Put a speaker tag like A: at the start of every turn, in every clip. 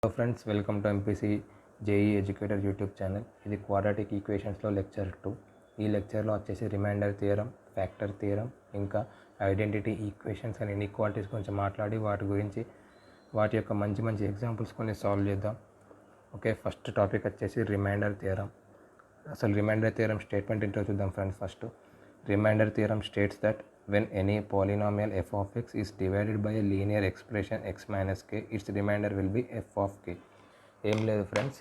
A: Hello friends, welcome to MPC JE educator YouTube channel. ఇది quadratic ఈక్వేషన్స్లో lecture 2. ఈ లెక్చర్లో వచ్చేసి రిమైండర్ థియరం, ఫ్యాక్టర్ థియరం, ఇంకా ఐడెంటిటీ ఈక్వేషన్స్ అండ్ ఇన్ఈక్వాలిటీస్ గురించి మాట్లాడి వాటి యొక్క మంచి ఎగ్జాంపుల్స్ కొన్ని సాల్వ్ చేద్దాం. ఓకే, ఫస్ట్ టాపిక్ వచ్చేసి రిమైండర్ థియరం. అసలు రిమైండర్ థియరం స్టేట్మెంట్ ఏంటో చూద్దాం friends. First remainder theorem states that when any polynomial f of x is divided by a linear expression x minus k, its remainder will be f of k. ఏం లేదు friends,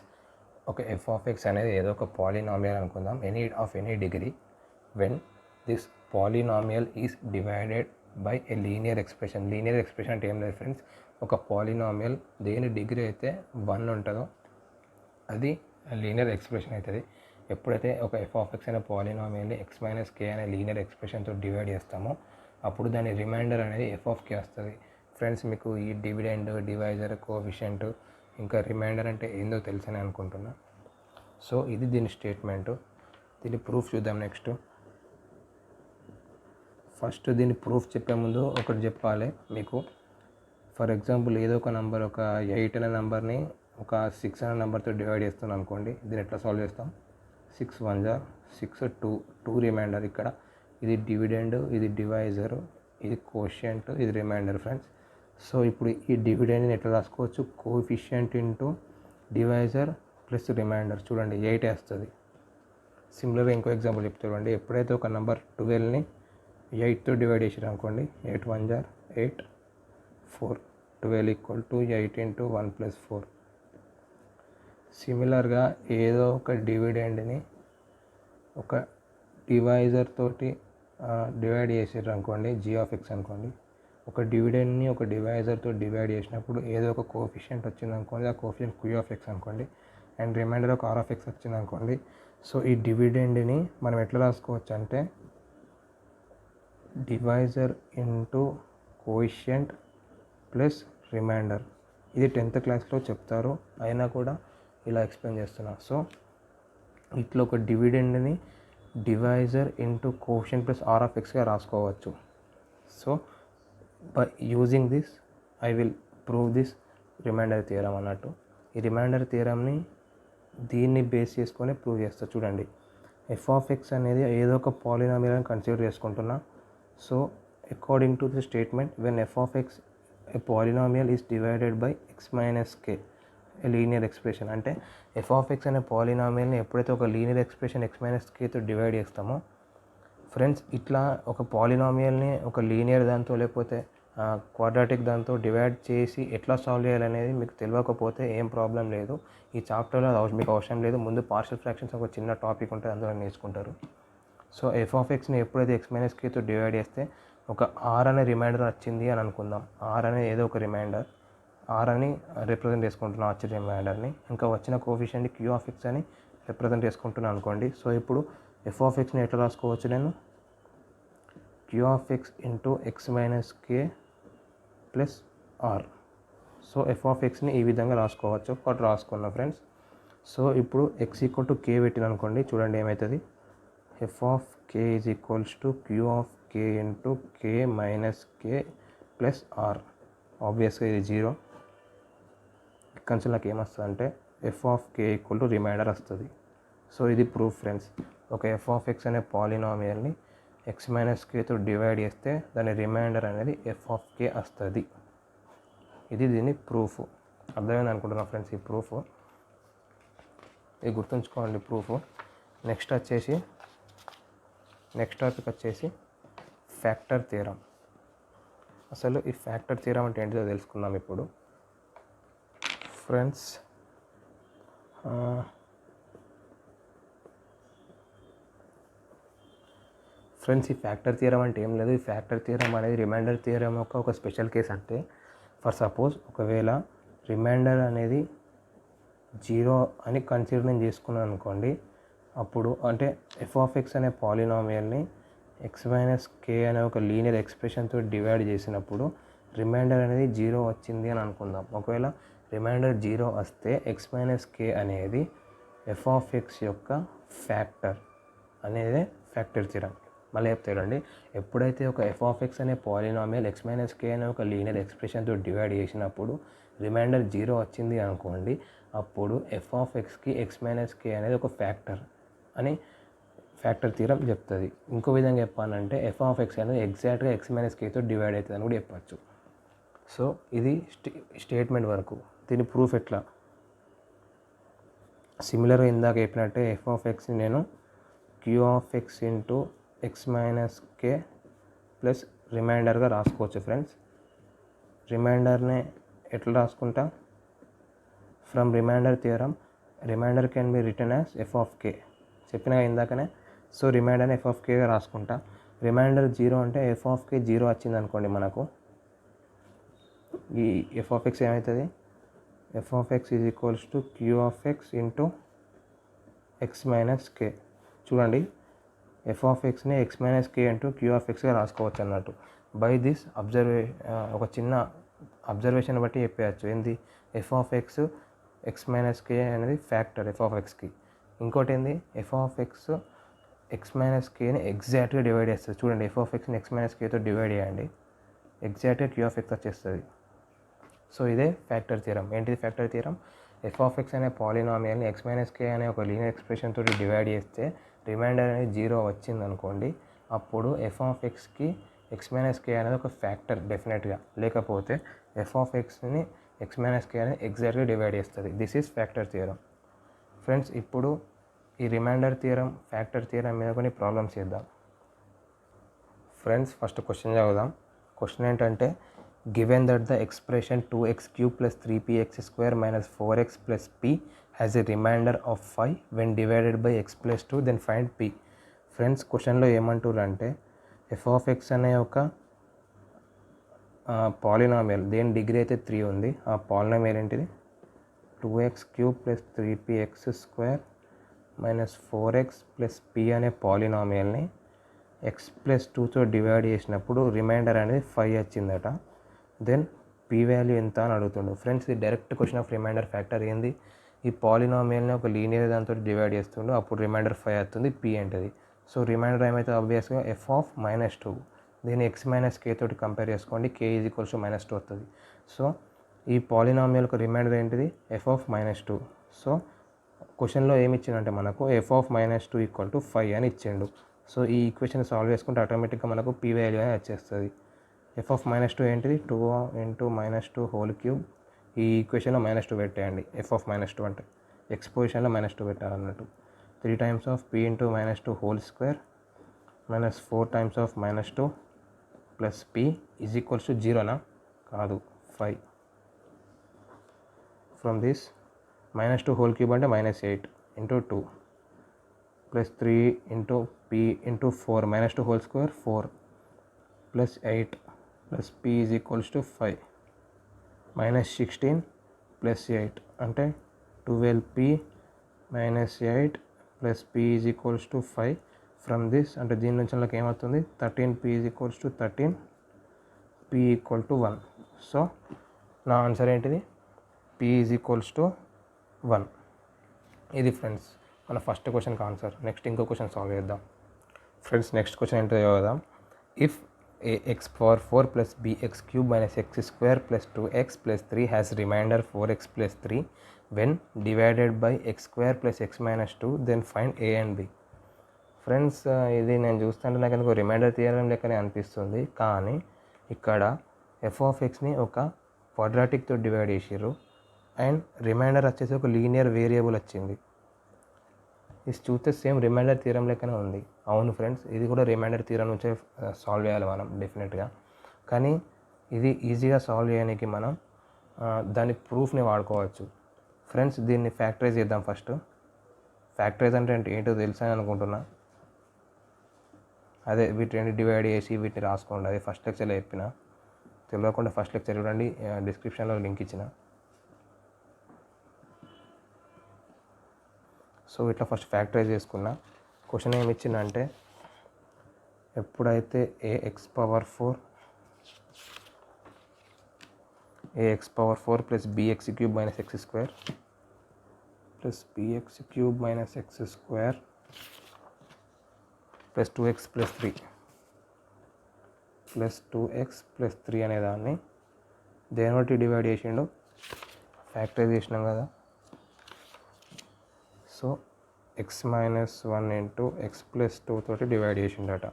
A: ఒక f of x అనేది ఏదో ఒక polynomial అనుకుందాం, any degree. when this polynomial is divided by a linear expression అంటే ఏం లేదు ఫ్రెండ్స్, ఒక పాలినామియల్ దేని డిగ్రీ అయితే 1 ఉంటుందో అది లీనియర్ ఎక్స్ప్రెషన్ అవుతుంది. ఎప్పుడైతే ఒక ఎఫ్ ఆఫ్ ఎక్స్ అనే పాలినామియల్ని ఎక్స్ మైనస్ కే అనే లీనియర్ ఎక్స్ప్రెషన్తో డివైడ్ చేస్తామో అప్పుడు దాని రిమైండర్ అనేది ఎఫ్ ఆఫ్ కే వస్తుంది. ఫ్రెండ్స్, మీకు ఈ డివిడెండ్, డివైజర్, కోఎఫిషియంట్ ఇంకా రిమైండర్ అంటే ఏందో తెలుసని అనుకుంటున్నా. సో ఇది దీని స్టేట్మెంటు. దీని ప్రూఫ్ చూద్దాం నెక్స్ట్. ఫస్ట్ దీని ప్రూఫ్ చెప్పే ముందు ఒకటి చెప్పాలి మీకు. ఫర్ ఎగ్జాంపుల్ ఏదో ఒక నెంబర్, ఒక 8 అనే నెంబర్ని ఒక 6 అనే నెంబర్తో డివైడ్ చేస్తున్నాను అనుకోండి. దీన్ని ఎట్లా సాల్వ్ చేస్తాం? 6 1 జా 6, 2 రిమైండర్. ఇక్కడ ఇది డివిడెండ్, ఇది డివైజర్, ఇది కోషియంట్, ఇది రిమైండర్ ఫ్రెండ్స్. సో ఇప్పుడు ఈ డివిడెండ్ని ఎట్లా రాసుకోవచ్చు? Coefficient into divisor plus remainder. చూడండి 8 వస్తుంది. సిమిలర్గా ఇంకో ఎగ్జాంపుల్ చెప్తే చూడండి. ఎప్పుడైతే ఒక నెంబర్ 12ని 8తో డివైడ్ చేసారు అనుకోండి, 8 1 జా 8, 4, 12 = 8 × 1 + 4. సిమిలర్గా ఏదో ఒక డివిడెండ్ని ఒక డివైజర్ తోటి డివైడ్ చేసారు అనుకోండి, జీ ఆఫ్ ఎక్స్ అనుకోండి. ఒక డివిడెండ్ని ఒక డివైజర్తో డివైడ్ చేసినప్పుడు ఏదో ఒక కోఎఫిషియంట్ వచ్చింది అనుకోండి, ఆ కోఎఫిషియంట్ క్యూ ఆఫ్ ఎక్స్ అనుకోండి, అండ్ రిమైండర్ ఒక ఆర్ ఆఫ్ ఎక్స్ వచ్చింది అనుకోండి. సో ఈ డివిడెండ్ని మనం ఎట్లా రాసుకోవచ్చు అంటే divisor into coefficient plus remainder. ఇది 10th క్లాస్లో చెప్తారు, అయినా కూడా ఇలా ఎక్స్ప్లెయిన్ చేస్తున్నా. సో ఇట్లా ఒక డివిడెండ్ని divisor into coefficient plus r of ఎక్స్గా రాసుకోవచ్చు. So by using this I will prove this remainder theorem అన్నట్టు. ఈ రిమైండర్ థియరంని దీన్ని బేస్ చేసుకొని ప్రూవ్ చేస్తా. చూడండి, ఎఫ్ ఆఫ్ ఎక్స్ అనేది ఏదో ఒక పాలినామియల్ అని కన్సిడర్ చేసుకుంటున్నా. So according to the statement, when f of x a polynomial is divided by x minus k, linear expression. అంటే ఎఫ్ ఆఫ్ ఎక్స్ అనే పాలినామియల్ని ఎప్పుడైతే ఒక లీనియర్ ఎక్స్ప్రెషన్ ఎక్స్ మైనస్ కేతో డివైడ్ చేస్తామో ఫ్రెండ్స్, ఇట్లా ఒక పాలినామియల్ని ఒక లీనియర్ దాంతో లేకపోతే క్వాడ్రాటిక్ దాంతో డివైడ్ చేసి ఎట్లా సాల్వ్ చేయాలనేది మీకు తెలియకపోతే ఏం ప్రాబ్లం లేదు. ఈ చాప్టర్లో మీకు అవసరం లేదు. ముందు పార్షియల్ ఫ్రాక్షన్స్ ఒక చిన్న టాపిక్ ఉంటుంది, అందులో నేర్చుకుంటారు. సో ఎఫ్ ఆఫ్ ఎక్స్ని ఎప్పుడైతే ఎక్స్ మైనస్ కేతో డివైడ్ చేస్తే ఒక ఆర్ అనే రిమైండర్ వచ్చింది అని అనుకుందాం. ఆర్ అనేది ఏదో ఒక రిమైండర్, ఆర్ అని రిప్రజెంట్ చేసుకుంటున్నాను వచ్చే రిమైండర్ని. ఇంకా వచ్చిన కోఎఫిషియంట్ క్యూ ఆఫ్ ఎక్స్ అని రిప్రజెంట్ చేసుకుంటున్నాను అనుకోండి. సో ఇప్పుడు ఎఫ్ ఆఫ్ ఎక్స్ని ఎట్లా రాసుకోవచ్చు? నేను q of x into x minus k plus r. So f of ఎక్స్ని ఈ విధంగా రాసుకోవచ్చు. ఒకటి రాసుకున్నా ఫ్రెండ్స్. సో ఇప్పుడు ఎక్స్ = కే పెట్టిన అనుకోండి, చూడండి ఏమవుతుంది. F of k = q of k into k minus k plus r. ఆబ్వియస్గా ఇది 0. ఇక్కడ నాకు ఏమొస్తుంది అంటే ఎఫ్ ఆఫ్ కే = రిమైండర్ వస్తుంది. సో ఇది ప్రూఫ్ ఫ్రెండ్స్. ఒక ఎఫ్ ఆఫ్ ఎక్స్ అనే పాలినామియల్ని ఎక్స్ మైనస్ కేతో డివైడ్ చేస్తే దాని రిమైండర్ అనేది ఎఫ్ ఆఫ్ కే వస్తుంది. ఇది దీని ప్రూఫ్. అర్థమైంది అనుకుంటున్నా ఫ్రెండ్స్ ఈ ప్రూఫ్. ఇది గుర్తుంచుకోండి ప్రూఫ్. నెక్స్ట్ టాపిక్ వచ్చేసి ఫ్యాక్టర్ థియరం. అసలు ఈ ఫ్యాక్టర్ థియరం అంటే ఏంటిదో తెలుసుకుందాం ఇప్పుడు ఫ్రెండ్స్. ఈ ఫ్యాక్టర్ థియరం అంటే ఏం లేదు. ఈ ఫ్యాక్టర్ థియరం అనేది రిమైండర్ థియరం యొక్క ఒక స్పెషల్ కేస్. అంటే ఫర్ సపోజ్ ఒకవేళ రిమైండర్ అనేది 0 అని కన్సిడర్ నేను చేసుకున్నాను అనుకోండి, అప్పుడు అంటే ఎఫ్ ఆఫ్ ఎక్స్ అనే పాలినామియల్ని ఎక్స్ మైనస్ కే అనే ఒక లీనియర్ ఎక్స్ప్రెషన్తో డివైడ్ చేసినప్పుడు రిమైండర్ అనేది 0 వచ్చింది అని అనుకుందాం. ఒకవేళ రిమైండర్ 0 వస్తే ఎక్స్ మైనస్ కే అనేది ఎఫ్ ఆఫ్ ఎక్స్ యొక్క ఫ్యాక్టర్ అనేది ఫ్యాక్టర్ థియరం. మళ్ళీ చెప్తాడండి, ఎప్పుడైతే ఒక ఎఫ్ ఆఫ్ ఎక్స్ అనే పాలినామియల్ ఎక్స్ మైనస్ కే అనే ఒక లీనియర్ ఎక్స్ప్రెషన్తో డివైడ్ చేసినప్పుడు రిమైండర్ 0 వచ్చింది అనుకోండి, అప్పుడు f of ఎక్స్కి X minus k అనేది ఒక ఫ్యాక్టర్ అని ఫ్యాక్టర్ థీరం చెప్తుంది. ఇంకో విధంగా చెప్పాలంటే ఎఫ్ ఆఫ్ ఎక్స్ అనేది ఎగ్జాక్ట్గా ఎక్స్ మైనస్ కేతో డివైడ్ అవుతుంది అని కూడా చెప్పచ్చు. సో ఇది స్టేట్మెంట్ వరకు. దీని ప్రూఫ్ ఎట్లా? సిమిలర్గా ఇందాక చెప్పినట్టే ఎఫ్ ఆఫ్ ఎక్స్ని నేను q of x into x minus k plus రిమైండర్గా రాసుకోవచ్చు ఫ్రెండ్స్. రిమైండర్ని ఎట్లా రాసుకుంటా? From remainder theorem remainder can be written as f of k చెప్పినా ఇందాకనే. సో రిమైండర్ని ఎఫ్ ఆఫ్ కేగా రాసుకుంటా. రిమైండర్ 0 అంటే ఎఫ్ ఆఫ్ కే 0 వచ్చింది అనుకోండి, మనకు ఈ ఎఫ్ ఆఫ్ ఎక్స్ ఏమవుతుంది? F of x is equals to q of x into x minus k. చూడండి, ఎఫ్ ఆఫ్ ఎక్స్ని x minus k into q of ఎక్స్గా రాసుకోవచ్చు అన్నట్టు. బై దిస్ ఒక చిన్న అబ్జర్వేషన్ బట్టి చెప్పేయచ్చు. ఏంది? F of x x minus k అనేది ఫ్యాక్టర్ ఎఫ్ ఆఫ్ ఎక్స్కి. ఇంకోటి ఏంది? F of x x minus కేని ఎగ్జాక్ట్గా డివైడ్ చేస్తుంది. చూడండి, ఎఫ్ ఆఫ్ ఎక్స్ని ఎక్స్ మైనస్ కేతో డివైడ్ చేయండి, ఎగ్జాక్ట్గా క్యూ ఆఫ్ ఎక్స్ వచ్చేస్తుంది. సో ఇదే ఫ్యాక్టర్ థియరం. ఏంటిది factor theorem? F of x అనే పాలినామియల్ని ఎక్స్ మైనస్ కే అనే ఒక లీనియర్ ఎక్స్ప్రెషన్ తోటి డివైడ్ చేస్తే రిమైండర్ అనేది 0 వచ్చింది అనుకోండి, అప్పుడు f of ఎక్స్కి X minus k అనేది ఒక ఫ్యాక్టర్ డెఫినెట్గా. లేకపోతే ఎఫ్ ఆఫ్ ఎక్స్ని ఎక్స్ మైనస్ కే అనేది ఎగ్జాక్ట్గా డివైడ్ చేస్తుంది. This is factor theorem. Friends, ఇప్పుడు ఈ రిమైండర్ థియరం, ఫ్యాక్టర్ థియరం మీద కొన్ని ప్రాబ్లమ్స్ చేద్దాం. ఫ్రెండ్స్, ఫస్ట్ క్వశ్చన్ చదువుదాం. క్వశ్చన్ ఏంటంటే, given that the expression 2x³ + 3px² - 4x + p has a remainder of 5 when divided by x + 2, then find p. Friends, క్వశ్చన్లో ఏమంటారంటే F of x అనే ఒక polynomial, దేని డిగ్రీ అయితే 3 ఉంది, ఆ పాలినామియల్ ఏంటిది? 2x³ + 3px² - 4x + p అనే పాలినామియల్ని x + 2తో డివైడ్ చేసినప్పుడు రిమైండర్ అనేది 5 వచ్చిందట. దెన్ p వాల్యూ ఎంత అని అడుగుతుండు. ఫ్రెండ్స్, ఇది direct question of remainder factor. ఏంది? ఈ పాలినామియల్ని ఒక లీనియర్ దాంతో డివైడ్ చేస్తుండు, అప్పుడు రిమైండర్ 5 వస్తుంది, p ఏంటిది? సో రిమైండర్ ఏమైతే ఆబ్వియస్గా ఎఫ్ ఆఫ్ -2. దీన్ని ఎక్స్ మైనస్ కే తోటి కంపేర్ చేసుకోండి, k = -2 వస్తుంది. సో ఈ పాలినామియల్ ఒక రిమైండర్ ఏంటిది? F of -2. సో క్వశ్చన్లో ఏమి ఇచ్చిందంటే మనకు ఎఫ్ ఆఫ్ -2 = 5 అని ఇచ్చిండు. సో ఈ ఈక్వేషన్ సాల్వ్ చేసుకుంటే ఆటోమేటిక్గా మనకు p వాల్యూ అనేది వచ్చేస్తుంది. ఎఫ్ ఆఫ్ -2 ఏంటిది? 2 × -2³ ఈ ఈక్వేషన్లో -2 పెట్టేయండి. ఎఫ్ ఆఫ్ -2 అంటే ఎక్స్ పొజిషన్లో -2 పెట్టాలన్నట్టు. 3 times of p × -2² -4 times of -2 + p = 0నా? కాదు, 5. ఫ్రమ్ దిస్ -2³ అంటే -8 × 2 + 3 × p × 4 -2² 4 + 8 + p = 5 -16 + 8 అంటే 12p - 8 + p = 5. ఫ్రమ్ దిస్ అంటే దీని నుంచి మనకి ఏమవుతుంది? 13p = 13, p = 1. సో నా ఆన్సర్ ఏంటిది? p = 1. ఇది ఫ్రెండ్స్ మన ఫస్ట్ క్వశ్చన్కి ఆన్సర్. నెక్స్ట్ ఇంకో క్వశ్చన్ సాల్వ్ చేద్దాం. ఫ్రెండ్స్, నెక్స్ట్ క్వశ్చన్ ఏంటో చదువుదాం. If ax⁴ + bx³ - x² + 2x + 3 has remainder 4x + 3 when divided by x² + x - 2, then find a and b. Friends, ఇది నేను చూస్తుంటే నాకు ఎందుకు రిమైండర్ థియరం లెక్కనే అనిపిస్తుంది. కానీ ఇక్కడ ఎఫ్ ఆఫ్ ఎక్స్ని ఒక క్వాడ్రాటిక్తో డివైడ్ చేసిర్రు అండ్ రిమైండర్ వచ్చేసి ఒక లీనియర్ వేరియబుల్ వచ్చింది. ఇది చూస్తే సేమ్ రిమైండర్ థియరం లెక్కనే ఉంది. అవును ఫ్రెండ్స్, ఇది కూడా రిమైండర్ థియరం నుంచే సాల్వ్ చేయాలి మనం డెఫినెట్గా. కానీ ఇది ఈజీగా సాల్వ్ చేయడానికి మనం దాని ప్రూఫ్ని వాడుకోవచ్చు. ఫ్రెండ్స్, దీన్ని ఫ్యాక్టరైజ్ చేద్దాం. ఫస్ట్ ఫ్యాక్టరైజ్ అంటే ఏంటో తెలుసా అని అనుకుంటున్నా. అదే వీటిని డివైడ్ చేసి వీటిని రాసుకోండి. అదే ఫస్ట్ లెక్చర్లో చెప్పిన. తెలియకుండా ఫస్ట్ లెక్చర్ చూడండి, డిస్క్రిప్షన్లో లింక్ ఇచ్చిన. సో ఇట్లా ఫస్ట్ ఫ్యాక్టరైజ్ చేసుకున్నా. క్వశ్చన్ ఏమి ఇచ్చిందంటే, ఎప్పుడైతే ax⁴ + bx³ - x² + bx³ - x² plus 2x plus 3 plus 2x plus 3 అనేదాన్ని దేని బట్టి డివైడ్ చేసిండు, ఫ్యాక్టరైజ్ చేసినాం కదా. So x minus 1 into x plus 2 తోటి డివైడ్ చేసిండట.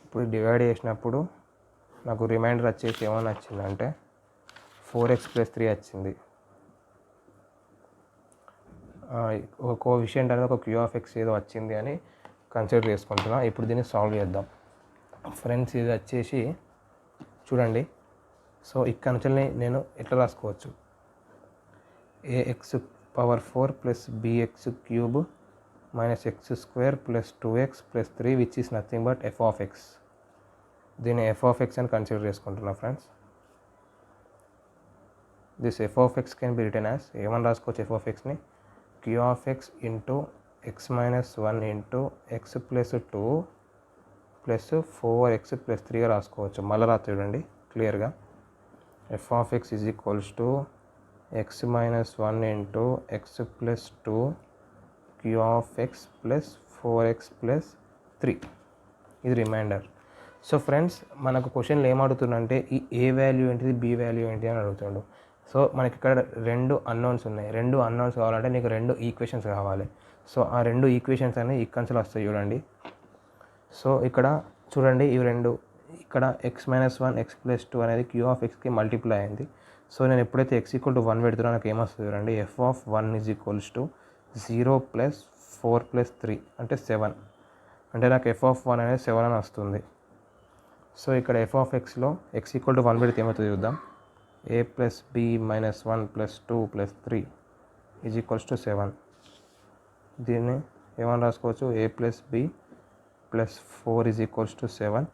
A: ఇప్పుడు డివైడ్ చేసినప్పుడు నాకు రిమైండర్ వచ్చేసి ఏమని వచ్చిందంటే 4x ప్లస్ 3 వచ్చింది. ఒక కోఎఫిషియంట్ అనేది ఒక క్యూ ఆఫ్ ఎక్స్ ఏదో వచ్చింది అని కన్సిడర్ చేసుకుంటున్నా. ఇప్పుడు దీన్ని సాల్వ్ చేద్దాం ఫ్రెండ్స్. ఇది వచ్చేసి చూడండి. సో ఇక్కడ నుంచి నేను ఎట్లా రాసుకోవచ్చు, ax power 4 plus bx cube minus x square plus 2x plus 3 which is nothing but f of x. దీన్ని f ఆఫ్ ఎక్స్ అని కన్సిడర్ చేసుకుంటున్నా friends. This f of x can be written as, ఏమని రాసుకోవచ్చు f of ఎక్స్ని, q of x into x minus 1 into x plus 2 plus 4x plus 3గా రాసుకోవచ్చు. మళ్ళీ రా చూడండి క్లియర్గా. f of x is equals to X minus 1 into x plus 2 q of X plus 4x plus 3. ఇది reminder. So friends మనకు క్వశ్చన్లు ఏమడుగుతుందంటే ఈ ఏ వాల్యూ ఏంటిది, బి వాల్యూ ఏంటి అని అడుగుతాడు. సో మనకి ఇక్కడ 2 అన్నోన్స్ ఉన్నాయి. 2 అన్నోన్స్ కావాలంటే నీకు 2 ఈక్వేషన్స్ కావాలి. సో ఆ 2 ఈక్వేషన్స్ అనేవి ఇక్కడ వస్తాయి చూడండి. సో ఇక్కడ చూడండి ఇవి 2, ఇక్కడ ఎక్స్ మైనస్ 1 ఎక్స్ ప్లస్ 2 అనేది క్యూ ఆఫ్ ఎక్స్కి మల్టిప్లై అయింది. సో నేను ఎప్పుడైతే x ఈక్వల్ టు 1 పెడుతున్నా నాకు ఏమొస్తుంది చూడండి, f of 1 is equals to 0 plus 4 plus 3 అంటే 7. అంటే నాకు f ఆఫ్ 1 అనేది 7 అని వస్తుంది. సో ఇక్కడ f ఆఫ్ ఎక్స్లో x ఈక్వల్ టు 1 పెడితే ఏమవుతుంది చూద్దాం, a plus b minus 1 plus 2 plus 3 is equals to 7. దీన్ని ఏమని రాసుకోవచ్చు, a plus b plus 4 is equals to 7,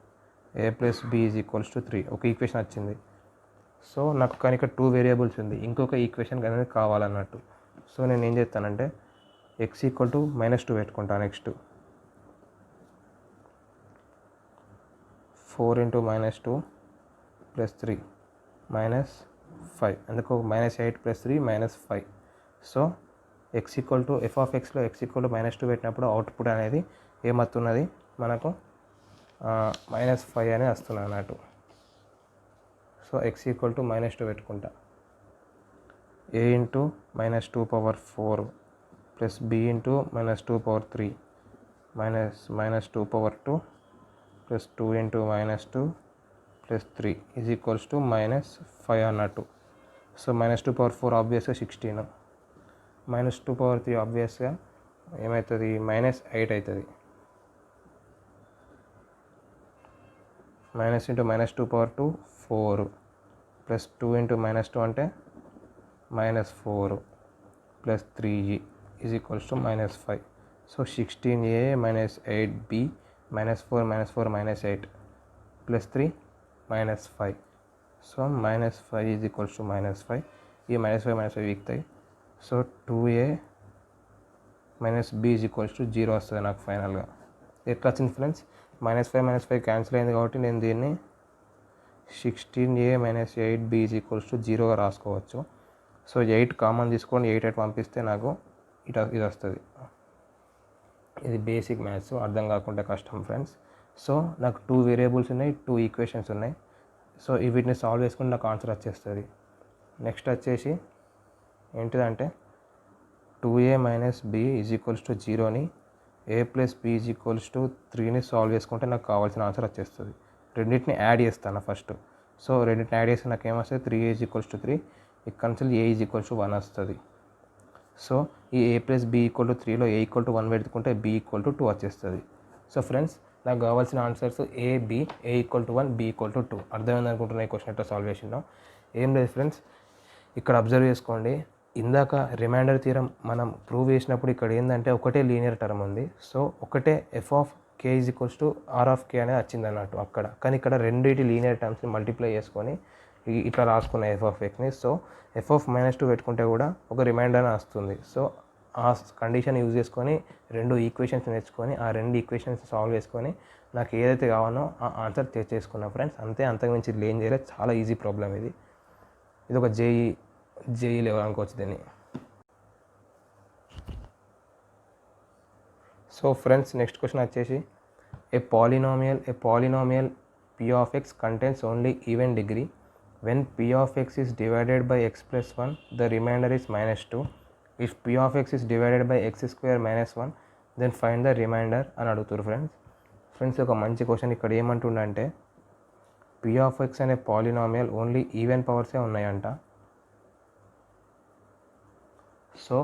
A: a plus b is equals to 3. ఒక ఈక్వేషన్ వచ్చింది. సో నాకు కానీ ఇక్కడ 2 వేరియబుల్స్ ఉంది, ఇంకొక ఈక్వేషన్ అనేది కావాలన్నట్టు. సో నేను ఏం చేస్తానంటే x ఈక్వల్ టు -2 పెట్టుకుంటాను. నెక్స్ట్ 4 ఇంటూ -2 ప్లస్ 3 -5, అందుకు -8 plus 3 -5. So x equal to f of ఎక్స్లో x ఈక్వల్ టు -2 పెట్టినప్పుడు అవుట్పుట్ అనేది ఏమవుతున్నది మనకు -5 అని వస్తున్నది అన్నట్టు. సో x ఈక్వల్ టు -2 పెట్టుకుంటా, a into -2 power 4 plus b into -2 power 3 -2 power 2 plus 2 into -2 plus 3 is equals to -5 అన్నట్టు. సో -2 పవర్ 4 ఆబ్వియస్గా 16, -2 పవర్ 3 ఆబ్వియస్గా ఏమవుతుంది -8 అవుతుంది. Minus into -2 power 2 4 plus 2 into -2 అంటే -4 plus 3g is equals to -5. So 16a -8b -4 -8 plus 3 -5. So -5 is equals to -5. ఈ -5 వీక్తాయి. So 2a -b is equals to 0 వస్తుంది నాకు ఫైనల్గా. ఎట్లా వచ్చింది ఫ్రెండ్స్, -5 క్యాన్సిల్ అయింది కాబట్టి నేను దీన్ని 16a -8b is equals to 0గా రాసుకోవచ్చు. సో 8 కామన్ తీసుకొని 8 పంపిస్తే నాకు ఇది వస్తుంది. ఇది బేసిక్ మ్యాథ్స్, అర్థం కాకుండా కష్టం ఫ్రెండ్స్. సో నాకు 2 వేరియబుల్స్ ఉన్నాయి, 2 ఈక్వేషన్స్ ఉన్నాయి. సో వీటిని సాల్వ్ చేసుకుంటే నాకు ఆన్సర్ వచ్చేస్తుంది. నెక్స్ట్ వచ్చేసి ఏంటిదంటే 2a - b is equals to 0ని a plus b is equals to 3ని సాల్వ్ చేసుకుంటే నాకు కావాల్సిన ఆన్సర్ వచ్చేస్తుంది. రెండింటిని యాడ్ చేస్తాను ఫస్ట్. సో రెండింటిని యాడ్ చేస్తే నాకు ఏమొస్తుంది, 3a ఈజ్ ఈక్వల్స్ టు 3, ఇక్కడ నుంచి a ఈజ్ ఈక్వల్స్ టు 1 వస్తుంది. సో ఈ a plus b equal to 3లో a ఈక్వల్ టు 1 పెట్టుకుంటే b ఈక్వల్ టు 2 వచ్చేస్తుంది. సో ఫ్రెండ్స్ నాకు కావాల్సిన answers a equal to 1, b equal to 2. అర్థమైంది అనుకుంటున్నా ఈ క్వశ్చన్ ఎట్లా సాల్వ్ చేసిందాం. ఏం లేదు ఫ్రెండ్స్, ఇక్కడ అబ్జర్వ్ చేసుకోండి. ఇందాక రిమైండర్ థియరం మనం ప్రూవ్ చేసినప్పుడు ఇక్కడ ఏంటంటే ఒకటే లీనియర్ టర్మ్ ఉంది. సో ఒకటే f of k is equals to r of k అనేది వచ్చింది అన్నట్టు అక్కడ. కానీ ఇక్కడ రెండింటి లీనియర్ టర్మ్స్ని మల్టిప్లై చేసుకొని ఇట్లా రాసుకున్న f ఆఫ్ xని. సో f ఆఫ్ -2 పెట్టుకుంటే కూడా ఒక రిమైండర్ అని వస్తుంది. సో ఆ కండిషన్ యూజ్ చేసుకొని 2 ఈక్వేషన్స్ నేర్చుకొని ఆ 2 ఈక్వేషన్స్ సాల్వ్ చేసుకొని నాకు ఏదైతే కావాలో ఆ ఆన్సర్ చేసుకున్నా ఫ్రెండ్స్. అంతే, అంతకుమించి ఇది ఏం చేయలేదు. చాలా ఈజీ ప్రాబ్లం ఇది. ఇది ఒక జేఈ లెవెల్ అనుకోవచ్చు దీన్ని. సో ఫ్రెండ్స్ నెక్స్ట్ క్వశ్చన్ వచ్చేసి A polynomial p of x contains only even degree. When p of x is divided by x plus 1, the remainder is minus 2. If p of x is divided by x square minus 1, then find the remainder అని అడుగుతారు friends ఒక మంచి question. ఇక్కడ ఏమంటుండంటే p of x అనే polynomial only even పవర్సే ఉన్నాయంట. So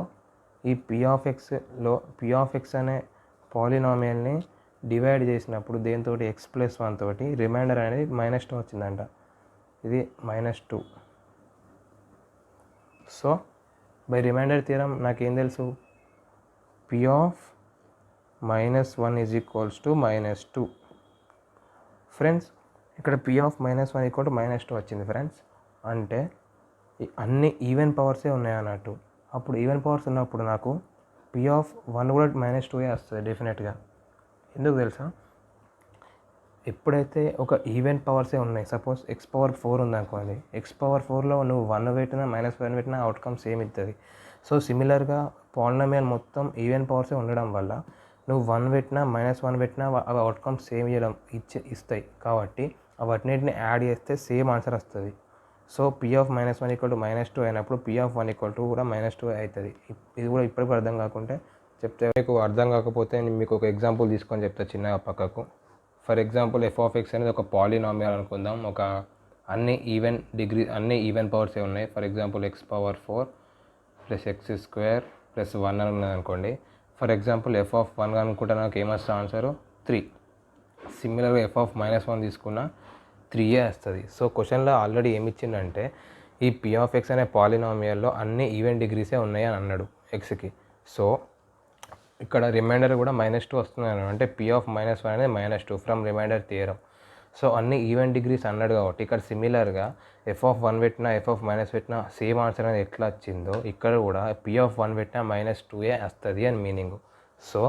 A: ఈ p of x అనే పాలినామియల్ని divide చేసినప్పుడు దేంతో ఎక్స్ ప్లస్ 1 తోటి రిమైండర్ అనేది -2 వచ్చిందంట. ఇది -2. సో బై రిమైండర్ థియరం నాకేం తెలుసు, p of -1 is equals to -2. Friends ఇక్కడ p of -1 ఈక్వల్ టు -2 వచ్చింది ఫ్రెండ్స్. అంటే అన్ని ఈవెన్ పవర్సే ఉన్నాయి అన్నట్టు. అప్పుడు ఈవెన్ పవర్స్ ఉన్నప్పుడు నాకు p of 1 కూడా -2 వస్తుంది డెఫినెట్గా. ఎందుకు తెలుసా, ఎప్పుడైతే ఒక ఈవెన్ పవర్సే ఉన్నాయి, సపోజ్ x⁴ ఉందనుకోండి, x⁴లో నువ్వు 1 పెట్టినా -1 పెట్టినా అవుట్కమ్ సేమ్ ఇస్తుంది. సో సిమిలర్గా పాలినామియల్ మొత్తం ఈవెన్ పవర్సే ఉండడం వల్ల నువ్వు 1 పెట్టినా -1 పెట్టినా అవి అవుట్కమ్ సేమ్ ఇస్తాయి. కాబట్టి అవన్నిటిని యాడ్ చేస్తే సేమ్ ఆన్సర్ వస్తుంది. So p of -1 equal to -2 అయినప్పుడు p of 1 ఈక్వల్ టు కూడా -2 అవుతుంది. ఇది కూడా ఇప్పటికీ అర్థం కాకుంటే చెప్తే, మీకు అర్థం కాకపోతే మీకు ఒక ఎగ్జాంపుల్ తీసుకొని చెప్తా చిన్నగా పక్కకు. For example f of x అనేది ఒక పాలినామియల్ అనుకుందాం. ఒక అన్ని ఈవెన్ పవర్సే ఉన్నాయి. For example x⁴ plus x² plus 1 అని ఉన్నది అనుకోండి. ఫర్ ఎగ్జాంపుల్ f of 1 అనుకుంటే నాకు ఏమొస్తుంది ఆన్సరు 3. సిమిలర్గా f of -1 తీసుకున్నా 3 వస్తుంది. సో క్వశ్చన్లో ఆల్రెడీ ఏమి ఇచ్చిందంటే ఈ p of x అనే పాలినామియల్లో అన్ని ఈవెన్ డిగ్రీసే ఉన్నాయి అని అన్నాడు ఎక్స్కి. సో ఇక్కడ రిమైండర్ కూడా -2 వస్తుంది అన్నాడు. అంటే p of -1 అనేది -2 ఫ్రమ్ రిమైండర్ థియరం. సో అన్ని ఈవెన్ డిగ్రీస్ అన్నాడు కాబట్టి ఇక్కడ సిమిలర్గా f of 1 పెట్టినా f of -1 పెట్టినా సేమ్ ఆన్సర్ అనేది ఎట్లా వచ్చిందో ఇక్కడ కూడా p of 1 పెట్టినా -2 వస్తుంది అని మీనింగ్. సో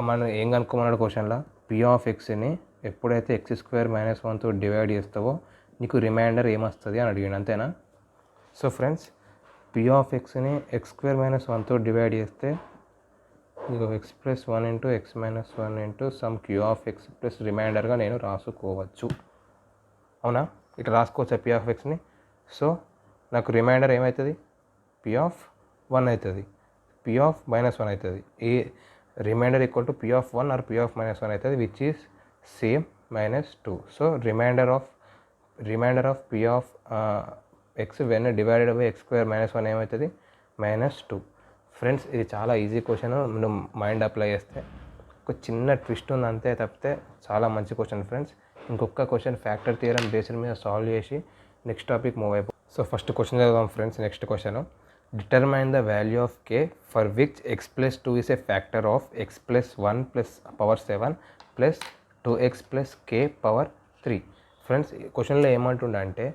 A: మనం ఏం కనుక్కోమన్నాడు క్వశ్చన్లో, p of xని ఎప్పుడైతే x² - 1తో డివైడ్ చేస్తావో నీకు రిమైండర్ ఏమొస్తుంది అని అడిగాడు, అంతేనా. సో ఫ్రెండ్స్ p of xని x² - 1తో డివైడ్ చేస్తే ఇక x + 1 × x - 1 × some q of x plus రిమైండర్గా నేను రాసుకోవచ్చు. అవునా, ఇట్లా రాసుకోవచ్చా p of xని. సో నాకు రిమైండర్ ఏమవుతుంది, p of 1 అవుతుంది, p of -1 అవుతుంది. ఈ remainder equal to p of 1 or p of -1 అవుతుంది, which is same -2. So remainder of p of x when divided by x² - 1 ఏమవుతుంది, -2. ఫ్రెండ్స్ ఇది చాలా ఈజీ క్వశ్చన్. మనం మైండ్ అప్లై చేస్తే ఒక చిన్న ట్విస్ట్ ఉంది అంతే, తప్పితే చాలా మంచి క్వశ్చన్ ఫ్రెండ్స్. ఇంకొక క్వశ్చన్ ఫ్యాక్టర్ థియరం బేస్డ్ మీద సాల్వ్ చేసి నెక్స్ట్ టాపిక్ మూవ్ అయిపో. సో ఫస్ట్ క్వశ్చన్ చదువుదాం friends. Next question, determine the value of k for which x + 2 is a factor of x + 1 + power 7 + 2x + k power 3. Friends క్వశ్చన్లో ఏమంటుండే అంటే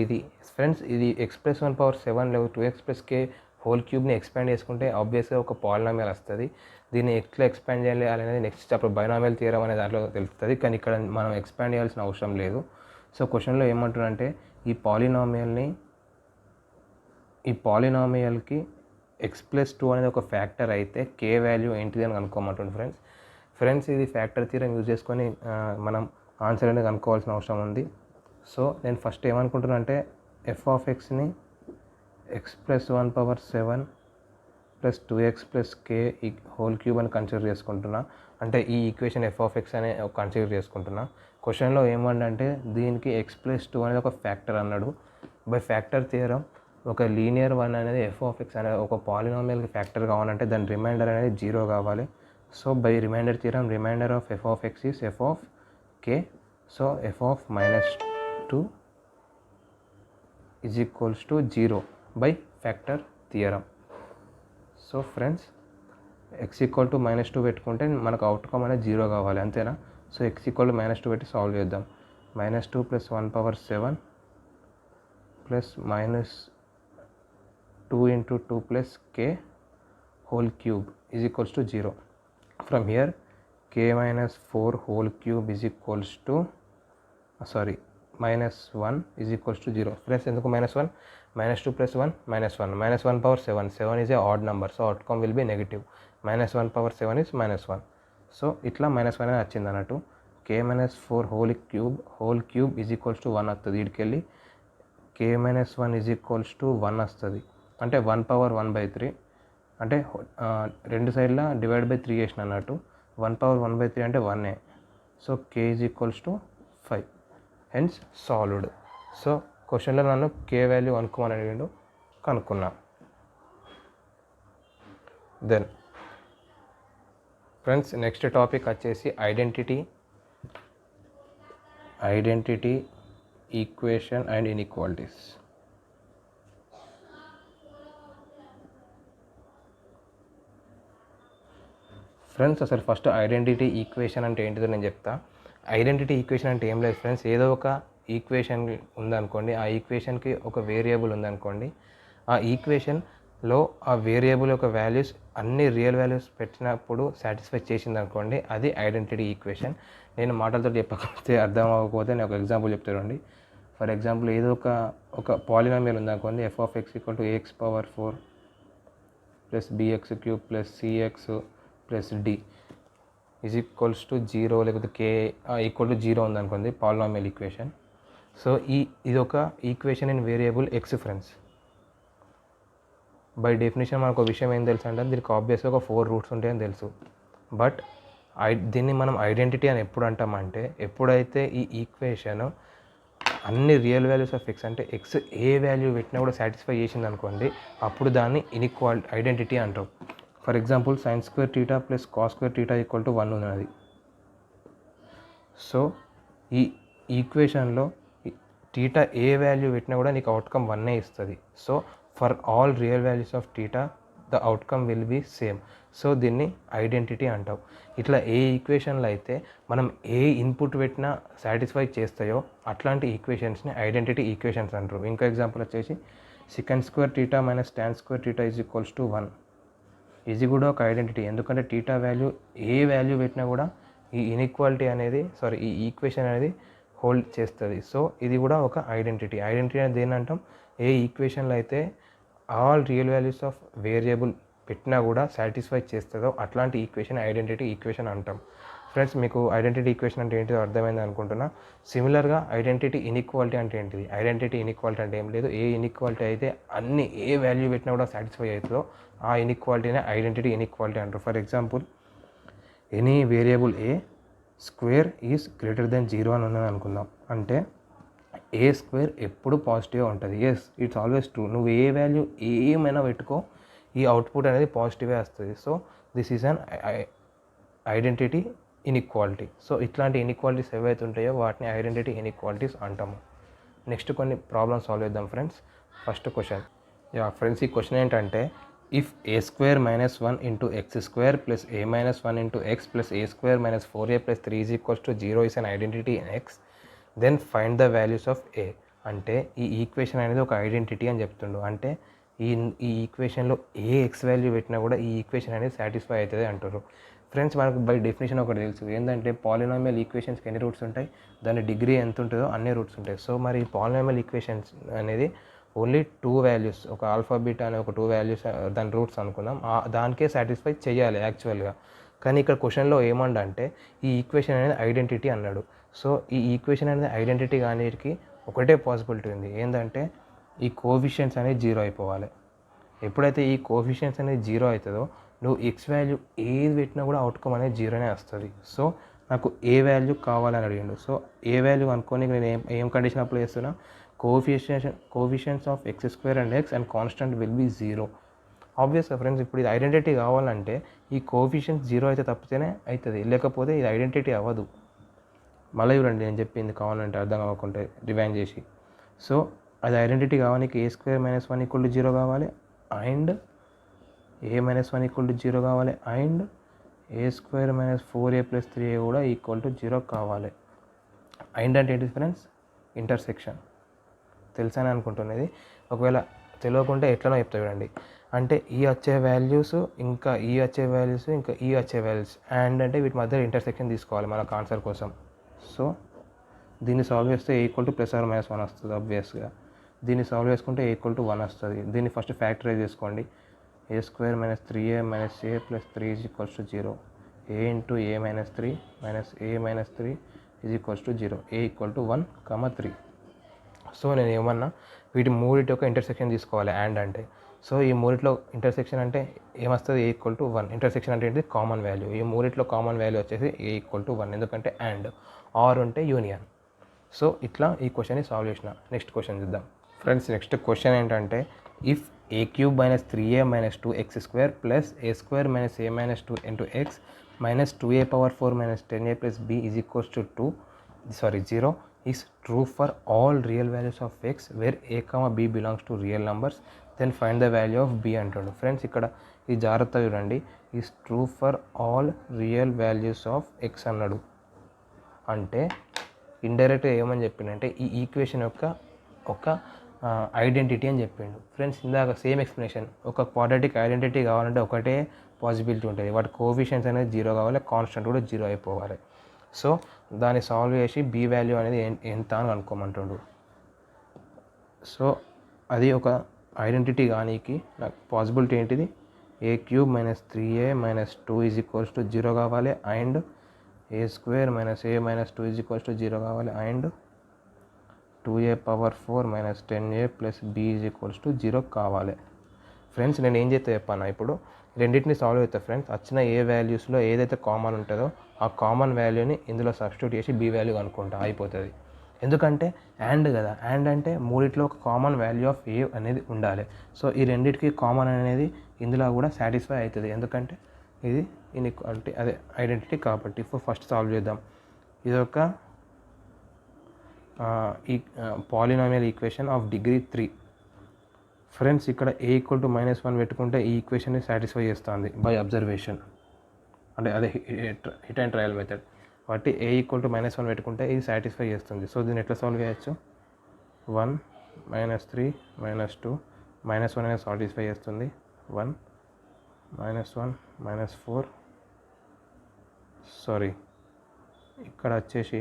A: ఇది friends, ఇది x + 1 power 7 లేదా 2x + k whole క్యూబ్ని expand చేసుకుంటే ఆబ్వియస్గా ఒక polynomial వస్తుంది. దీన్ని ఎట్లా ఎక్స్పాండ్ చేయాలి అనేది నెక్స్ట్ అప్పుడు బైనామియల్ థియరం అనే దాంట్లో తెలుస్తుంది. కానీ ఇక్కడ మనం ఎక్స్పాండ్ చేయాల్సిన అవసరం లేదు. సో క్వశ్చన్లో ఏమంటున్నారంటే ఈ పాలినామియల్కి x + 2 అనేది ఒక ఫ్యాక్టర్ అయితే k వాల్యూ ఏంటిది అని కనుక్కోమంటుంది ఫ్రెండ్స్. ఇది ఫ్యాక్టర్ థియరం యూజ్ చేసుకొని మనం ఆన్సర్ అనేది కనుక్కోవాల్సిన అవసరం ఉంది. సో నేను ఫస్ట్ ఏమనుకుంటున్నా అంటే f of xని x + 1 power 7 + 2x + k whole cube అని కన్సిడర్ చేసుకుంటున్నా. అంటే ఈ ఈక్వేషన్ f of x అనే కన్సిడర్ చేసుకుంటున్నా. క్వశ్చన్లో ఏమంటే దీనికి x + 2 అనేది ఒక ఫ్యాక్టర్ అన్నాడు. బై ఫ్యాక్టర్ థియరం ఒక లీనియర్ 1 అనేది f of x అనే ఒక పాలినామియల్కి ఫ్యాక్టర్ కావాలంటే దాని రిమైండర్ అనేది 0 కావాలి. So by remainder theorem remainder of f of x is f of k. So f of -2 is equals to 0 by factor theorem. So friends x = -2 పెట్టుకుంటే మనకు outcome అనేది 0 కావాలి, అంతేనా. సో x = -2 పెట్టి సాల్వ్ చేద్దాం. -2 + 1 power 7 plus -2 × 2 + k whole cube is equals to 0. From here k - 4 whole cube is equals to -1 is equals to 0. Friends ఎందుకు -1, -2 + 1 -1, -1 power 7 is a odd number. So outcome will be negative. -1 power 7 is -1. So ఇట్లా -1 అనేది వచ్చింది అన్నట్టు. k-4 whole cube is equals to 1 వస్తుంది. వీడికెళ్ళి k-1 is equals to 1 వస్తుంది. అంటే 1/1/3 అంటే రెండు సైడ్ల డివైడ్ బై 3 చేసిన అన్నట్టు. 1/1/3 అంటే 1. So k is equals to 5, hence solved. So క్వశ్చన్లో నన్ను k వాల్యూ కనుక్కోమని అడిగిండు, కనుక్కున్నా. దెన్ ఫ్రెండ్స్ నెక్స్ట్ టాపిక్ వచ్చేసి identity equation and inequalities. Friends అసలు ఫస్ట్ ఐడెంటిటీ ఈక్వేషన్ అంటే ఏంటిదో నేను చెప్తా. ఐడెంటిటీ ఈక్వేషన్ అంటే ఏం లేదు ఫ్రెండ్స్, ఏదో ఒక ఈక్వేషన్ ఉందనుకోండి, ఆ ఈక్వేషన్కి ఒక వేరియబుల్ ఉందనుకోండి, ఆ ఈక్వేషన్లో ఆ వేరియబుల్ యొక్క వాల్యూస్ అన్ని రియల్ వాల్యూస్ పెట్టినప్పుడు సాటిస్ఫై చేసింది అనుకోండి, అది ఐడెంటిటీ ఈక్వేషన్. నేను మాటలతో చెప్పకపోతే అర్థం అవ్వకపోతే నేను ఒక ఎగ్జాంపుల్ చెప్తానండి. ఫర్ ఎగ్జాంపుల్ ఏదో ఒక పాలినామియల్ ఉందనుకోండి, f(x) = ax⁴ + bx³ + cx + d is equals to 0 లేకపోతే k = 0 ఉందనుకోండి పాలినామియల్ ఈక్వేషన్. సో ఇది ఒక equation in variable x friends. By definition మనకు ఒక విషయం ఏం తెలుసు అంటే దీనికి ఆబ్వియస్గా ఒక 4 రూట్స్ ఉంటాయని తెలుసు. బట్ దీన్ని మనం ఐడెంటిటీ అని ఎప్పుడు అంటామంటే, ఎప్పుడైతే ఈ ఈక్వేషన్ అన్ని రియల్ వాల్యూస్ ఆఫ్ x అంటే x ఏ వాల్యూ పెట్టినా కూడా సాటిస్ఫై చేసింది అనుకోండి, అప్పుడు దాన్ని ఐడెంటిటీ అంటాం. ఫర్ ఎగ్జాంపుల్ sin² θ + cos² θ = 1 ఉన్నది. సో ఈ ఈక్వేషన్లో θ ఏ వాల్యూ పెట్టినా కూడా నీకు అవుట్కమ్ 1 ఇస్తుంది. So for all real values of θ the outcome will be same. So దీన్ని ఐడెంటిటీ అంటాం. ఇట్లా ఏ ఈక్వేషన్లో అయితే మనం ఏ ఇన్పుట్ పెట్టినా సాటిస్ఫై చేస్తాయో అట్లాంటి ఈక్వేషన్స్ని ఐడెంటిటీ ఈక్వేషన్స్ అంటారు. ఇంకో ఎగ్జాంపుల్ వచ్చేసి sec² θ - tan² θ = 1. ఇది కూడా ఒక ఐడెంటిటీ, ఎందుకంటే θ వాల్యూ ఏ వాల్యూ పెట్టినా కూడా ఈ ఈక్వేషన్ అనేది హోల్డ్ చేస్తుంది. సో ఇది కూడా ఒక ఐడెంటిటీ. ఐడెంటిటీ అనేది దేని అంటాం, ఏ ఈక్వేషన్లో అయితే all real values of variable పెట్టినా కూడా సాటిస్ఫై చేస్తుందో అట్లాంటి ఈక్వేషన్ ఐడెంటిటీ ఈక్వేషన్ అంటాం. ఫ్రెండ్స్ మీకు ఐడెంటిటీ ఈక్వేషన్ అంటే ఏంటిదో అర్థమైంది అనుకుంటున్నా. సిమిలర్గా ఐడెంటిటీ ఇన్ఈక్వాలిటీ అంటే ఏంటిది, ఐడెంటిటీ ఇన్ఈక్వాలిటీ అంటే ఏం లేదు, ఏ ఇన్ఈక్వాలిటీ అయితే అన్ని ఏ వాల్యూ పెట్టినా కూడా సాటిస్ఫై అవుతుందో ఆ ఇన్ఈక్వాలిటీనే ఐడెంటిటీ ఇన్ఈక్వాలిటీ అంటారు. For example any variable a² is > 0 అని ఉన్నది అనుకుందాం. అంటే a² ఎప్పుడు పాజిటివ్గా ఉంటుంది. Yes, it's always true. నువ్వు ఏ వాల్యూ ఏమైనా పెట్టుకో, ఈ అవుట్పుట్ అనేది పాజిటివే వస్తుంది. So this is an identity inequality. So ఇట్లాంటి ఇన్ఈక్వాలిటీస్ ఏవైతే ఉంటాయో వాటిని ఐడెంటిటీ ఇన్ఈక్వాలిటీస్ అంటాము. నెక్స్ట్ కొన్ని ప్రాబ్లమ్స్ సాల్వ్ చేద్దాం ఫ్రెండ్స్. First question. ఫ్రెండ్స్ ఈ క్వశ్చన్ ఏంటంటే, if a² - 1 × x² + a - 1 × x + a² - 4a + 3 = 0 is an identity in x, then find the values of a. అంటే ఈ ఈక్వేషన్ అనేది ఒక ఐడెంటిటీ అని చెప్తుండు. అంటే ఈ ఈక్వేషన్లో ఏ ఎక్స్ వాల్యూ పెట్టినా కూడా ఈ ఈక్వేషన్ అనేది సాటిస్ఫై అవుతుంది అంటారు. ఫ్రెండ్స్ మనకు బై డెఫినేషన్ ఒకటి తెలుసు, ఏంటంటే పాలినామియల్ ఈక్వేషన్స్కి ఎన్ని రూట్స్ ఉంటాయి, దాని డిగ్రీ ఎంత ఉంటుందో అన్ని రూట్స్ ఉంటాయి. సో మరి పాలినామియల్ ఈక్వేషన్స్ అనేది ఓన్లీ 2 వాల్యూస్, ఒక ఆల్ఫా బీటా అనే ఒక 2 వాల్యూస్ దాని రూట్స్ అనుకుందాం, దానికే సాటిస్ఫై చేయాలి యాక్చువల్గా. కానీ ఇక్కడ క్వశ్చన్లో ఏమంటే ఈ ఈక్వేషన్ అనేది ఐడెంటిటీ అన్నాడు. సో ఈ ఈక్వేషన్ అనేది ఐడెంటిటీ కానీకి ఒకటే పాసిబిలిటీ ఉంది, ఏంటంటే ఈ కోఎఫిషియెంట్స్ అనేది 0 అయిపోవాలి. ఎప్పుడైతే ఈ కోఎఫిషియెంట్స్ అనేది 0 అవుతుందో నువ్వు ఎక్స్ వాల్యూ ఏది పెట్టినా కూడా అవుట్కమ్ అనేది 0నే వస్తుంది. సో నాకు ఏ వాల్యూ కావాలని అడిగిండు. సో ఏ వాల్యూ అనుకోని నేను ఏం కండిషన్ అప్లై చేస్తున్నా, coefficients of x² and x and constant will be 0. ఆబ్వియస్గా ఫ్రెండ్స్ ఇప్పుడు ఇది ఐడెంటిటీ కావాలంటే ఈ కోఎఫిషియెంట్స్ 0 అయితే తప్పితేనే అవుతుంది, లేకపోతే ఇది ఐడెంటిటీ అవ్వదు. మళ్ళీ చూడండి నేను చెప్పింది కావాలంటే అర్థం కాకుంటే రివైండ్ చేసి. సో అది ఐడెంటిటీ కావానికి a² - 1 = 0 కావాలి, అండ్ a - 1 = 0 కావాలి, అండ్ a² - 4a + 3a కూడా = 0 కావాలి. అండ్ అంటే ఏంటి ఫ్రెండ్స్, ఇంటర్సెక్షన్. తెలుసని అనుకుంటున్నది, ఒకవేళ తెలియకుంటే ఎట్లనో చెప్తా చూడండి. అంటే ఈ వచ్చే వాల్యూస్ ఇంకా ఈ వచ్చే వాల్యూస్ ఇంకా ఈ వచ్చే వాల్యూస్ అండ్ అంటే వీటి మధ్య ఇంటర్సెక్షన్ తీసుకోవాలి మనకు ఆన్సర్ కోసం. సో దీన్ని సాల్వ్ చేస్తే a = +or-1 వస్తుంది ఆబ్వియస్గా. దీన్ని సాల్వ్ చేసుకుంటే a = 1 వస్తుంది. దీన్ని ఫస్ట్ ఫ్యాక్టరైజ్ చేసుకోండి. a² - 3a - a + 3 = 0. A into A minus 3 minus A minus 3 is equals to 0, A equal to 1, 3. So నేను ఏమన్నా వీటి మూడిటి యొక్క ఇంటర్సెక్షన్ తీసుకోవాలి అండ్ అంటే. సో ఈ మూడిట్లో ఇంటర్సెక్షన్ అంటే ఏమొస్తుంది, ఏ ఈక్వల్ టు 1. ఇంటర్సెక్షన్ అంటే ఏంటి, కామన్ వాల్యూ. ఈ మూడిట్లో కామన్ వాల్యూ వచ్చేసి ఏ ఈక్వల్ టు 1, ఎందుకంటే అండ్. ఆర్ ఉంటే యూనియన్. సో ఇట్లా ఈ క్వశ్చన్ని సాల్వ్ చేసిన. నెక్స్ట్ క్వశ్చన్ చూద్దాం ఫ్రెండ్స్. నెక్స్ట్ క్వశ్చన్ ఏంటంటే, if a cube minus 3a minus 2x² plus a² minus a minus 2 into x minus 2a power 4 minus 10a plus b is equals to 0 is true for all real values of x where a, b belongs to real numbers, then find the value of b అంటాడు. Friends ఇక్కడ ఈ జాగ్రత్త చూడండి, is true for all real values of x అన్నాడు. అంటే ఇండైరెక్ట్గా ఏమని చెప్పిండంటే ఈ ఈక్వేషన్ యొక్క ఒక ఐడెంటిటీ అని చెప్పిండు. ఫ్రెండ్స్ ఇందాక సేమ్ ఎక్స్ప్లెనేషన్, ఒక క్వాడ్రాటిక్ ఐడెంటిటీ కావాలంటే ఒకటే పాసిబిలిటీ ఉంటుంది, వాటి కోఎఫిషియెంట్స్ అనేది 0 కావాలి, కాన్స్టెంట్ కూడా 0 అయిపోవాలి. సో దాన్ని సాల్వ్ చేసి బీ వాల్యూ అనేది ఎంత అని కనుక్కోమంటుండు. సో అది ఒక ఐడెంటిటీ కానీ నాకు పాసిబిలిటీ ఏంటిది, a cube minus 3a minus 2 is equals to 0 కావాలి, and a² minus a minus 2 is equals to 0 కావాలి, and 2a power 4 minus 10a plus b is equals to 0 కావాలి. ఫ్రెండ్స్ నేను ఏం చేస్తే చెప్పాను, ఇప్పుడు రెండింటిని సాల్వ్ అవుతాయి ఫ్రెండ్స్. వచ్చిన ఏ వాల్యూస్లో ఏదైతే కామన్ ఉంటుందో ఆ కామన్ వాల్యూని ఇందులో సబ్స్టిట్యూట్ చేసి బీ వాల్యూ కనుక్కుంటా అయిపోతుంది. ఎందుకంటే అండ్ కదా, అండ్ అంటే మూడిట్లో ఒక కామన్ వాల్యూ ఆఫ్ ఏ అనేది ఉండాలి. సో ఈ రెండింటికి కామన్ అనేది ఇందులో కూడా సాటిస్ఫై అవుతుంది, ఎందుకంటే ఇది ఇన్ఈక్వాలిటీ అదే ఐడెంటిటీ కాబట్టి. ఇప్పుడు ఫస్ట్ సాల్వ్ చేద్దాం. ఇది ఒక ఈ polynomial equation of degree 3. Friends ఇక్కడ ఏ ఈక్వల్ టు -1 పెట్టుకుంటే ఈ ఈక్వేషన్ని సాటిస్ఫై చేస్తుంది బై అబ్జర్వేషన్, అంటే అదే హిట్ అండ్ ట్రయల్ మెథడ్. కాబట్టి ఏ ఈక్వల్ టు -1 పెట్టుకుంటే ఇది సాటిస్ఫై చేస్తుంది. సో దీన్ని ఎట్లా సాల్వ్ చేయొచ్చు, 1 -3 -2 -1 అనేది సాటిస్ఫై చేస్తుంది, 1 -1 -4 సారీ ఇక్కడ వచ్చేసి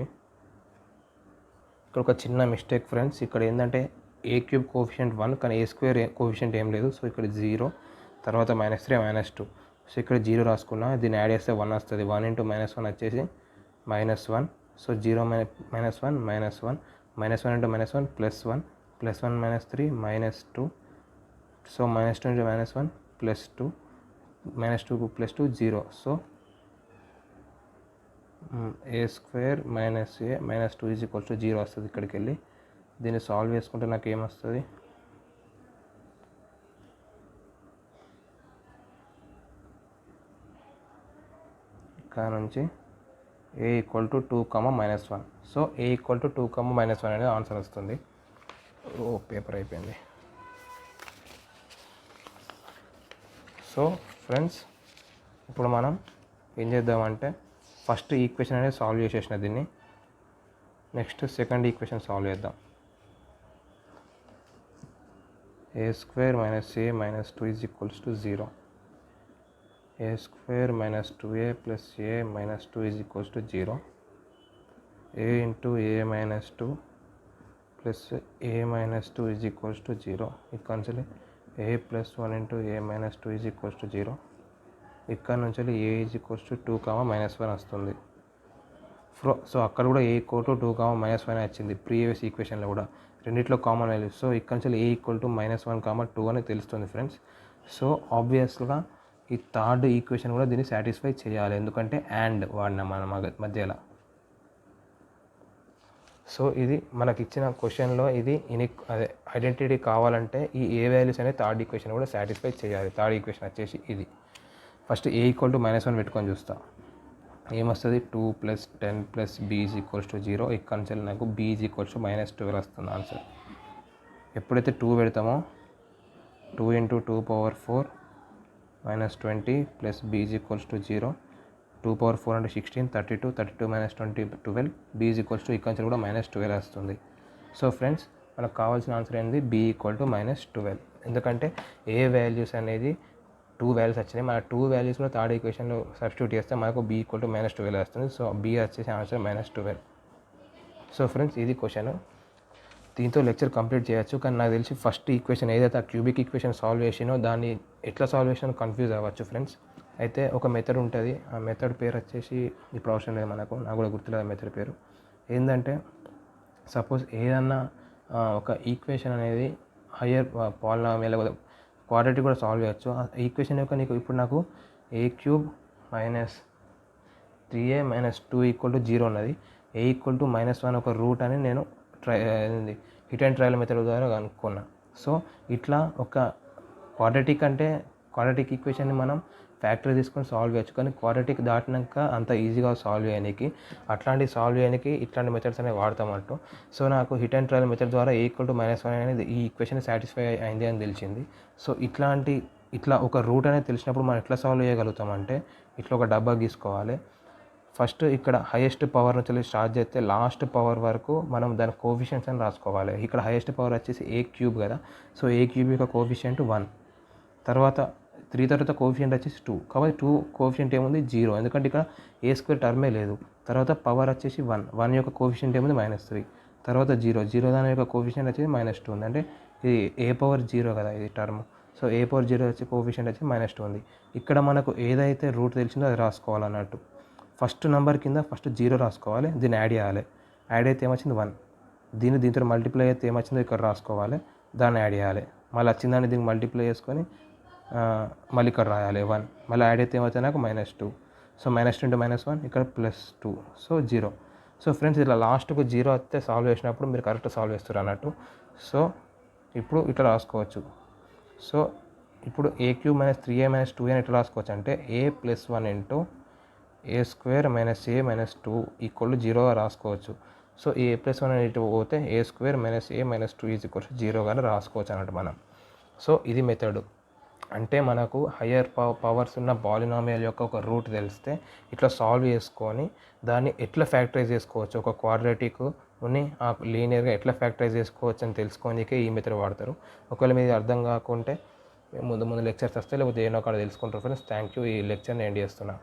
A: ఇక్కడ ఒక చిన్న మిస్టేక్ ఫ్రెండ్స్. ఇక్కడ ఏంటంటే ఏ క్యూబ్ కోఎఫిషియంట్ 1 కానీ a² కోఎఫిషియంట్ ఏం లేదు. సో ఇక్కడ 0, తర్వాత -3 -2. సో ఇక్కడ 0 రాసుకున్నా, దీన్ని యాడ్ చేస్తే 1 వస్తుంది. 1 ఇంటూ -1 వచ్చేసి -1. So 0 -1 -1 -1 into -1 +1 +1 -3 -2. So -2 into -1 +2 -2 +2 0. So a² minus a minus 2 is equals to 0 వస్తుంది. ఇక్కడికి వెళ్ళి దీన్ని సాల్వ్ చేసుకుంటే నాకు ఏమొస్తుంది, ఇక్కడ నుంచి a equal to 2, -1. So a equal to 2, -1 అనేది ఆన్సర్ వస్తుంది. పేపర్ అయిపోయింది. సో ఫ్రెండ్స్ ఇప్పుడు మనం ఏం చేద్దామంటే ఫస్ట్ ఈక్వేషన్ అనేది సాల్వ్ చేసేసిన దీన్ని. నెక్స్ట్ సెకండ్ ఈక్వేషన్ సాల్వ్ చేద్దాం. a² minus a minus 2 is equals to 0. a² minus 2a plus a minus 2 is equals to 0. a into a minus 2 plus a minus 2 is equals to 0. ఇక్కడ a plus 1 into a minus 2 is equals to 0. ఇక్కడ నుంచి a is equals to 2, -1 వస్తుంది. So అక్కడ కూడా a equal to 2, -1 వచ్చింది previous ఈక్వేషన్లో కూడా, రెండిట్లో common values. So ఇక్కడ నుంచి a ఈక్వల్ టు -1, 2 అని తెలుస్తుంది ఫ్రెండ్స్. సో ఆబ్వియస్గా ఈ థర్డ్ ఈక్వేషన్ కూడా దీన్ని సాటిస్ఫై చేయాలి, ఎందుకంటే అండ్ వాడిన మన మధ్యలో. సో ఇది మనకి ఇచ్చిన క్వశ్చన్లో ఇది అదే ఐడెంటిటీ కావాలంటే ఈ ఏ వాల్యూస్ అనేది థర్డ్ ఈక్వేషన్ కూడా సాటిస్ఫై చేయాలి. థర్డ్ ఈక్వేషన్ వచ్చేసి ఇది. ఫస్ట్ a ఈక్వల్ టు -1 పెట్టుకొని చూస్తా, ఏమొస్తుంది, 2 + 10 + b ఈజ్ ఈక్వల్స్ టు 0. ఇక్కడ నుంచి నాకు b ఈజ్ ఈక్వల్స్ టు -12 వస్తుంది ఆన్సర్. ఎప్పుడైతే 2 పెడతామో 2 into 2 power 4 -20 plus b is equals to 0. 2 power 4 అంటే 16, 32 -20 12. b ఈజ్ ఈక్వల్స్ టు ఇక్కడ నుంచి కూడా -12 వస్తుంది. సో ఫ్రెండ్స్ మనకు కావాల్సిన ఆన్సర్ ఏంది, b ఈక్వల్ టు -12. ఎందుకంటే ఏ వాల్యూస్ అనేది 2 వాల్యూస్ వచ్చినాయి, మన 2 వాల్యూస్లో థర్డ్ ఈక్వేషన్లో సబ్స్టిట్యూట్ చేస్తే మనకు b ఈక్వల్ టు -12 వస్తుంది. సో b వచ్చేసి ఆన్సర్ -12. సో ఫ్రెండ్స్ ఇది క్వశ్చన్. దీంతో లెక్చర్ కంప్లీట్ చేయొచ్చు, కానీ నాకు తెలిసి ఫస్ట్ ఈక్వేషన్ ఏదైతే ఆ క్యూబిక్ ఈక్వేషన్ సాల్వ్ చేసినో దాన్ని ఎట్లా సాల్వ్ చేసినో కన్ఫ్యూజ్ అవ్వచ్చు ఫ్రెండ్స్. అయితే ఒక మెథడ్ ఉంటుంది, ఆ మెథడ్ పేరు వచ్చేసి ఇప్పుడు అవసరం లేదు మనకు, నాకు కూడా గుర్తులేదు ఆ మెథడ్ పేరు. ఏంటంటే సపోజ్ ఏదన్నా ఒక ఈక్వేషన్ అనేది హయ్యర్ పాలినామియల్ క్వాడ్రాటిక్ కూడా సాల్వ్ చేయొచ్చు. ఆ ఈక్వేషన్ యొక్క ఇప్పుడు నాకు a³ మైనస్ 3a మైనస్ 2 = 0 ఉన్నది. a = -1 ఒక రూట్ అని నేను హిట్ అండ్ ట్రయల్ మెథడ్ ద్వారా కనుక్కున్నా. సో ఇట్లా ఒక క్వాడ్రాటిక్ ఈక్వేషన్ని మనం ఫ్యాక్టరీ తీసుకొని సాల్వ్ చేయొచ్చు, కానీ క్వాడ్రాటిక్ దాటినాక అంత ఈజీగా సాల్వ్ చేయడానికి ఇట్లాంటి మెథడ్స్ అనేవి వాడతామంటూ. సో నాకు హిట్ అండ్ ట్రయల్ మెథడ్ ద్వారా a = -1 అనేది ఈ ఈక్వేషన్ సాటిస్ఫై అయింది అని తెలిసింది. సో ఇట్లా ఒక రూట్ అనేది తెలిసినప్పుడు మనం ఎట్లా సాల్వ్ చేయగలుగుతామంటే, ఇట్లా ఒక డబ్బా గీసుకోవాలి. ఫస్ట్ ఇక్కడ హైయెస్ట్ పవర్ నుంచి స్టార్ట్ చేస్తే లాస్ట్ పవర్ వరకు మనం దాని కోఫిషియంట్స్ అని రాసుకోవాలి. ఇక్కడ హైయెస్ట్ పవర్ వచ్చేసి a³ కదా, సో a³ యొక్క కోఫిషియంట్ 1, తర్వాత 3 తర్వాత కోఫిషియంట్ వచ్చేసి 2, కాబట్టి 2 కోఫిషియంట్ ఏముంది 0, ఎందుకంటే ఇక్కడ a² టర్మే లేదు. తర్వాత పవర్ వచ్చేసి 1 యొక్క కోఫిషియంట్ ఏముంది -3, తర్వాత 0 దాని యొక్క కోఫిషియంట్ వచ్చేసి -2 ఉంది, అంటే ఇది a⁻0 కదా ఇది టర్మ్. సో a⁻0 వచ్చి కోఫిషియంట్ వచ్చి -2 ఉంది. ఇక్కడ మనకు ఏదైతే రూట్ తెలిసిందో అది రాసుకోవాలన్నట్టు. ఫస్ట్ నెంబర్ కింద ఫస్ట్ 0 రాసుకోవాలి, దీన్ని యాడ్ చేయాలి. యాడ్ అయితే ఏమొచ్చింది 1, దీంతో మల్టిప్లై అయితే ఏమొచ్చిందో ఇక్కడ రాసుకోవాలి, దాన్ని యాడ్ చేయాలి. మళ్ళీ వచ్చిందాన్ని దీనికి మల్టిప్లై చేసుకొని మళ్ళీ ఇక్కడ రాయాలి 1, మళ్ళీ యాడ్ అయితే ఏమవుతుంది నాకు -2. సో -2 × -1 ఇక్కడ +2, సో 0. సో ఫ్రెండ్స్ ఇట్లా లాస్ట్కు 0 వస్తే సాల్వ్ చేసినప్పుడు మీరు కరెక్ట్ సాల్వ్ చేస్తారు అన్నట్టు. సో ఇప్పుడు ఇట్లా రాసుకోవచ్చు. సో ఇప్పుడు a³ - 3a - 2a అని ఎట్లా రాసుకోవచ్చు అంటే a + 1 × a² - a - 2 = 0 రాసుకోవచ్చు. సో ఈ a + 1 ఇటు పోతే a² - a - 2 = 0 కానీ రాసుకోవచ్చు అన్నట్టు మనం. సో ఇది మెథడ్. అంటే మనకు హయ్యర్ పవర్స్ ఉన్న పాలినామియల్ యొక్క ఒక రూట్ తెలిస్తే ఇట్లా సాల్వ్ చేసుకొని దాన్ని ఎట్లా ఫ్యాక్టరైజ్ చేసుకోవచ్చు, ఒక క్వాడ్రాటిక్ ఉని ఆ లీనియర్గా ఎట్లా ఫ్యాక్టరైజ్ చేసుకోవచ్చు అని తెలుసుకోనికే ఈ మెథడ్ వాడతారు. ఒకవేళ మీకు అర్థం కాకుంటే ముందు లెక్చర్స్ వస్తే లేకపోతే ఏదో ఒకటి తెలుసుకుంటారు ఫ్రెండ్స్. Thank you. ఈ లెక్చర్ని ఎండ్ చేస్తున్నా.